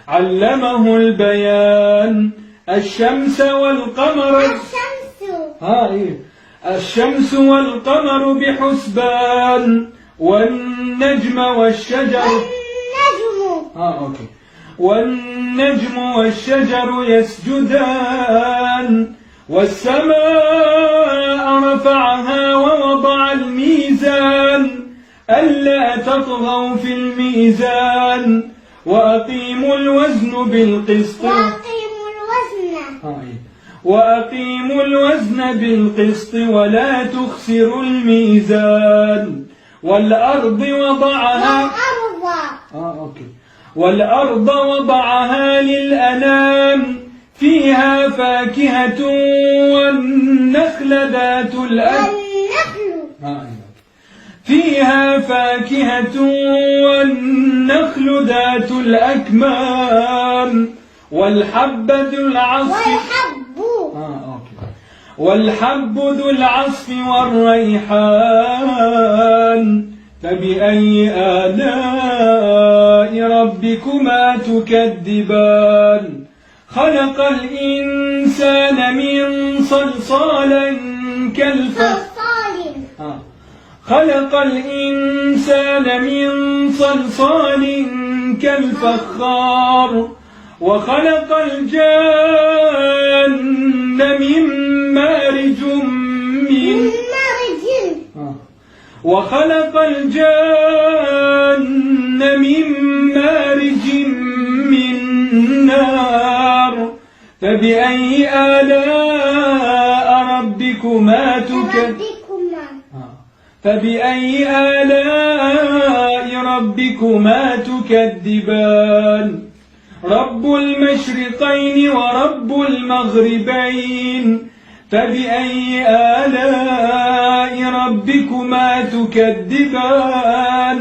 علمه البيان. الشمس والقمر الشمس والقمر بحسبان. والنجم والشجر يسجدان. والسماء رفعها ووضع الميزان ألا تطغوا في الميزان وأقيموا الوزن بالقسط ولا تخسروا الميزان. والأرض وضعها للأنام فيها فاكهة والنخل ذات الأكمام والحب ذو العصف والريحان. فبأي آلاء ربكما تكذبان. خلق الإنسان من صلصال كالفخار. وخلق الجان من مارج من نار. فبأي آلاء ربكما تكذبان. رب المشرقين ورب المغربين. فبأي آلاء ربكما تكذبان.